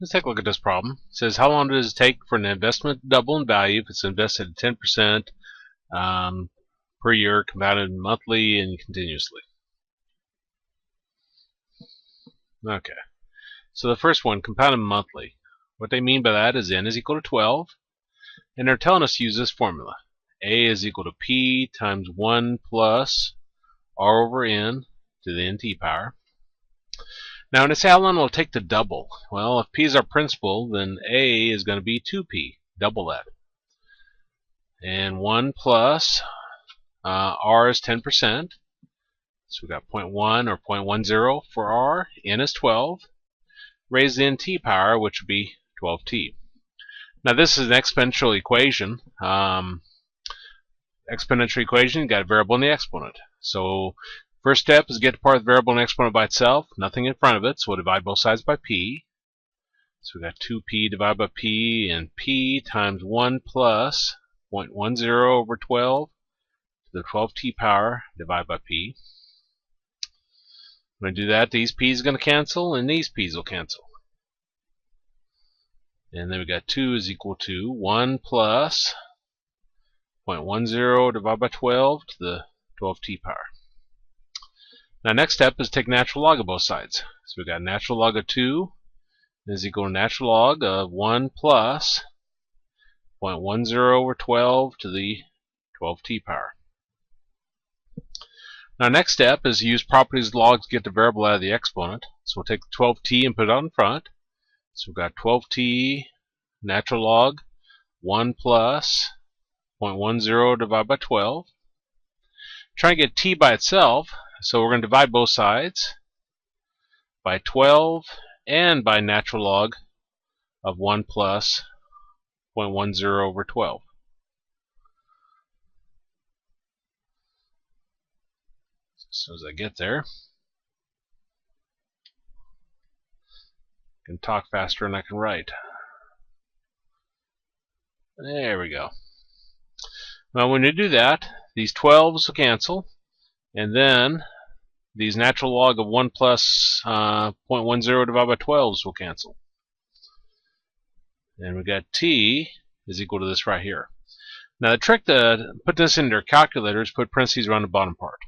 Let's take a look at this problem. It says, how long does it take for an investment to double in value if it's invested at 10% per year, compounded monthly and continuously? Okay, so the first one, compounded monthly. What they mean by that is n is equal to 12, and they're telling us to use this formula. A is equal to P times 1 plus R over N to the NT power. Now, when they say how long will it take to double? Well, if P is our principal, then A is going to be 2P, double that. And 1 plus R is 10%. So we got 0.1 or 0.10 for R. N is 12. Raise the NT power, which would be 12T. Now, this is an exponential equation. Exponential equation, you got a variable and the exponent. So first step is get the part of the variable and exponent by itself, nothing in front of it, so we'll divide both sides by P. So we got 2P divided by P, and P times 1 plus 0.10 over 12 to the 12T power divided by P. When I do that, these P's are going to cancel, and these P's will cancel. And then we got 2 is equal to 1 plus 0.10 divided by 12 to the 12T power. Now, next step is take natural log of both sides. So we got natural log of 2 is equal to natural log of 1 plus 0.10 over 12 to the 12T power. Now, next step is use properties of logs to get the variable out of the exponent. So we'll take the 12T and put it out in front. So we've got 12T natural log 1 plus 0.10 divided by 12. Try and get T by itself, so we're going to divide both sides by 12 and by natural log of 1 plus 0.10 over 12. As soon as I get there, I can talk faster than I can write. There we go. Well, when you do that, these 12s will cancel, and then these natural log of 1 plus 0.10 divided by 12s will cancel. And we got T is equal to this right here. Now, the trick to put this into your calculator is put parentheses around the bottom part.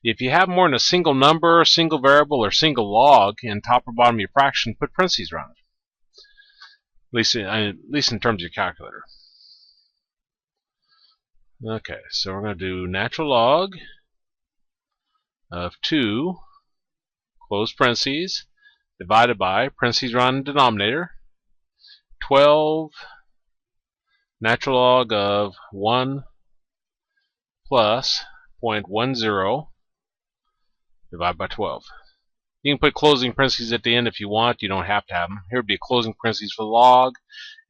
If you have more than a single number, single variable, or single log in top or bottom of your fraction, put parentheses around it. At least in terms of your calculator. Okay, so we're going to do natural log of 2, close parentheses, divided by, parentheses around the denominator, 12 natural log of 1 plus 0.10 divided by 12. You can put closing parentheses at the end if you want. You don't have to have them. Here would be a closing parentheses for the log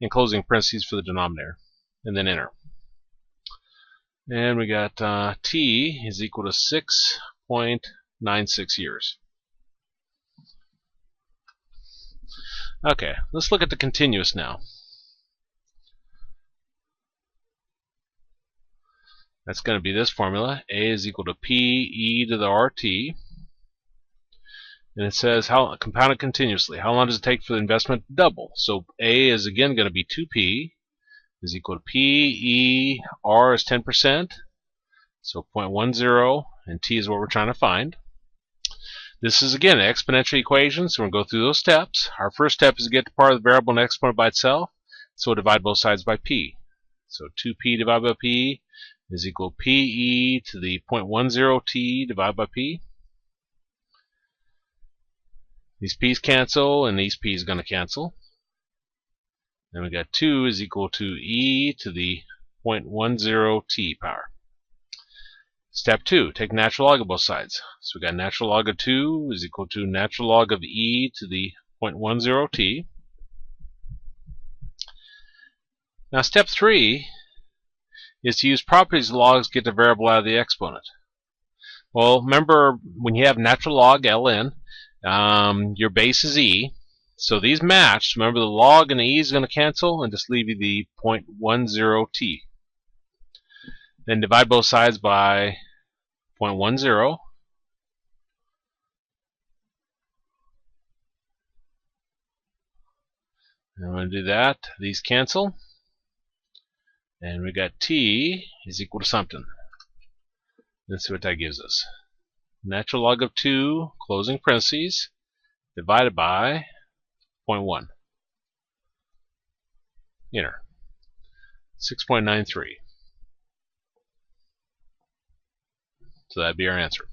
and closing parentheses for the denominator, and then enter. And we got T is equal to 6.96 years. Okay, let's look at the continuous now. That's going to be this formula. A is equal to P e to the RT. And it says how compounded continuously. How long does it take for the investment to double? So A is again going to be 2P is equal to P e R is 10%. So 0.10, and T is what we're trying to find. This is again an exponential equation, so we're going to go through those steps. Our first step is to get the part of the variable and exponent by itself. So we'll divide both sides by P. So 2P divided by P is equal to PE to the 0.10T divided by P. These P's cancel, and these P's are going to cancel. Then we got 2 is equal to E to the 0.10T power. Step 2, take natural log of both sides. So we got natural log of 2 is equal to natural log of E to the 0.10T. Now step 3 is to use properties of logs to get the variable out of the exponent. Well, remember when you have natural log ln, your base is E. So these match. Remember the log and the E is going to cancel and just leave you the 0.10T. Then divide both sides by 0.10. I'm going to do that. These cancel. And we got t is equal to something. Let's see what that gives us. Natural log of 2, closing parentheses, divided by 0.1. Enter. 6.93. So that'd be our answer.